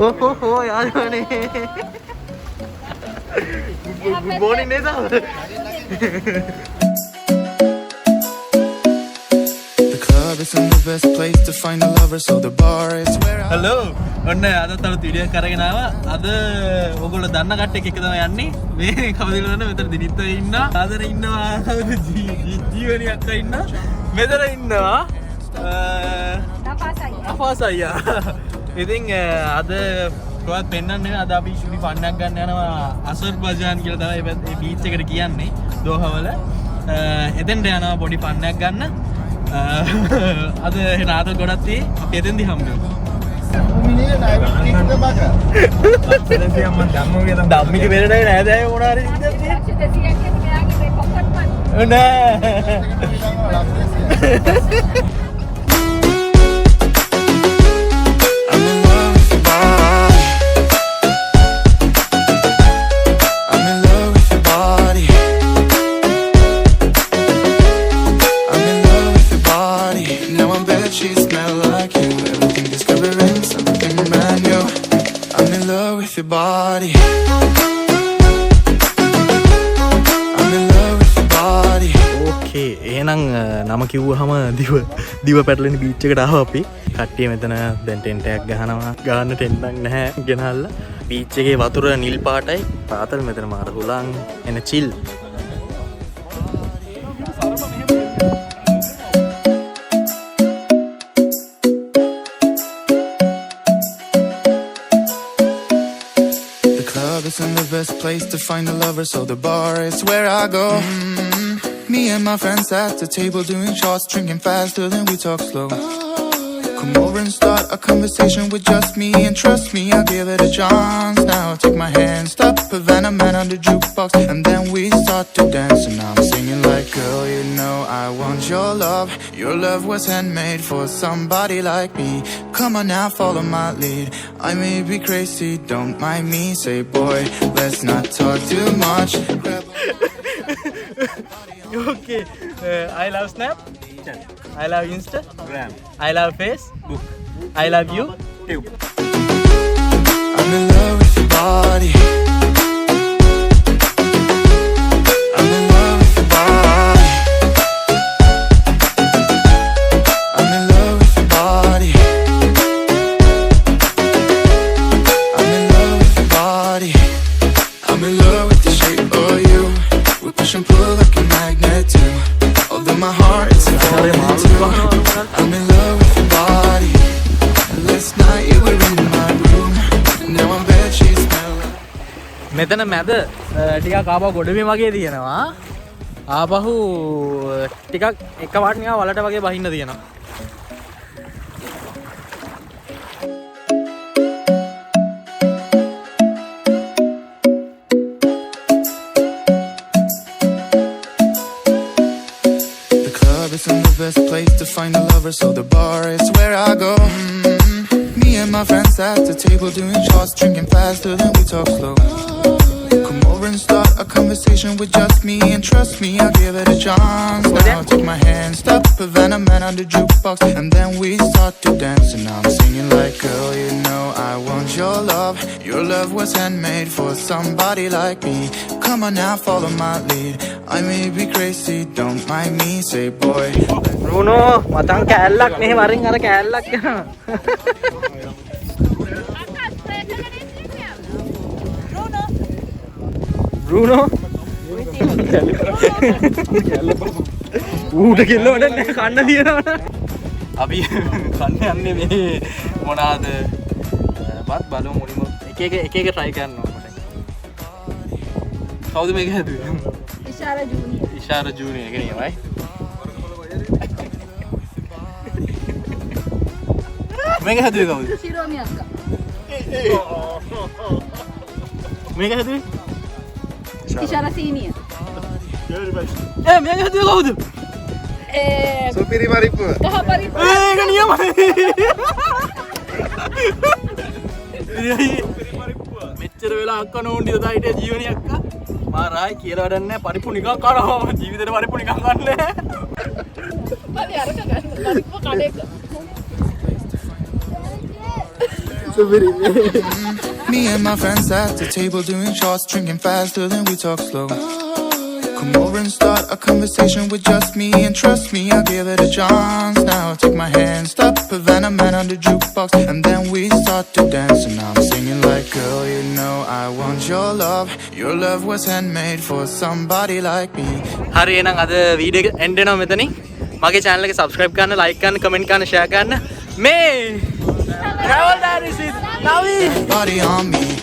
ඕහෝ යාළුවනේ. Good morning නේද? The club isn't the best place to find a lover, so the bar is where I... Hello. ඔන්න අදත් අලුත් video එකක් අරගෙන ආවා. අද ඔයගොල්ලෝ දන්න කට්ටියක් එක්ක තමයි යන්නේ. මේ කවුද කියලා දන්න මෙතන දිනිත් ඔය ඉන්නවා. ආදර ඉන්නවා. කවුද ජීවනි අක්කා ඉන්නවා. මෙතන ඉන්නවා. අපාසයියා. ඉතින් අද කොහොමද පෙන්නන්නේ අද අපි ෂුටි ෆන් එකක් ගන්න යනවා අසර්බයිජාන් කියලා තමයි මේ බීච් එකට කියන්නේ දෝහා වල. එතෙන්ට යනවා පොඩි ෆන් එකක් ගන්න. අද රාත ගොඩක් තියෙයි. අපි එතෙන්දි හම්බෙමු. ධම්මික වෙරඩේ නෑද අය මොනවා හරි your body. I'm in love with your body. Okay, එහෙනම් නම කිව්වහම දිව පැටලෙන බීච් එකට ආවා අපි. කට්ටිය මෙතන දැන් ටෙන්ට් එකක් ගහනවා. ගහන්න ටෙන්ට් එකක් නැහැ ගෙනල්ලා. බීච් එකේ වතුර නිල් පාටයි. පාතල් මෙතන මාර හුලං එන chill. Isn't the best place to find a lover, so the bar is where I go. Me and my friends at the table doing shots, drinking faster than we talk slow. Come over and start a conversation with just me, and trust me, I'll give it a chance. Now take my hand, stop Havana Man on the jukebox, and then we start to dance. And I'm singing like, girl, you know I want your love. Your love was handmade for somebody like me. Come on now, follow my lead. I may be crazy, don't mind me. Say, boy, let's not talk too much. Okay, I love Snap. I love Instagram. I love Facebook. I love you. Tube. I'm in love with your body. I'm in love with your body. I'm in love with your body. I'm in love with your body. I'm in love with the shape of you. We push and pull like a magnet too. Although my heart is falling too. I'm in love with your body. And last night you were in my room. Now I'm bed sheets smelling. මෙතන මැද ටිකක් ආපහු ගොඩබිම වගේ තියෙනවා. ආපහු ටිකක් එකපාරට නිකන් වලට වගේ බහින්න තියෙනවා. Isn't the best place to find a lover, so the bar is where I go. Me and my friends at the table doing shots, drinking faster than we talk slow. Come over and start a conversation with just me, and trust me, I'll give it a chance. Now take my hand, stop Havana Man on the jukebox, and then we start to dance. And I'm singing like, girl, you know I want your love. Your love was handmade for somebody like me. Come on now, follow my lead. I may be crazy, don't mind me. Say, boy, Bruno, මතන් කෑල්ලක් මෙහෙම අරින් අර කෑල්ලක් යනවා. Bruno ඌට කෙල්ලවට නෑ කන්න තියනවනේ. අපි කන්න යන්නේ මේ මොනවාද? බත් බලමු මුලින්ම එක එක try කරනවා මට. කවුද මේක හැදුවේ? ඉෂාරා ජූනියර් එක නේ වයි. මේක හැදුවේ කවුද? ශිරෝමි අක්කා. මේක හැදුවේ? ඉෂාරා සීනියර්. මේක හැදුවේ කවුද? සුපිරි පරිප්පුව. කහ පරිප්පුව. ඒක නියමයි. මෙච්චර වෙලා අක්කා නෝන්ඩි දා හිටිය ජීවනි අක්කා. මා රායි කියලා වැඩක් නැහැ පරිප්පු නිකන් කනවා. ජීවිතේට පරිප්පු නිකන් කන්නේ. මම අරක ගන්න පරිප්පු කඩේක. Me and my friends at the table doing shots, drinking faster than we talk slow. Come over and start a conversation with just me, and trust me, I'll give it a chance. Now take my hand, stop Havana Man on the jukebox, and then we start to dance. And I'm singing like, girl, you know I want your love. Your love was handmade for somebody like me. හරි එහෙනම් අද video එක end වෙනවා මෙතනින්. මගේ channel එක subscribe කරන්න, like කරන්න, comment කරන්න, share කරන්න. මේ Travel Diaries with Navee. Body on me.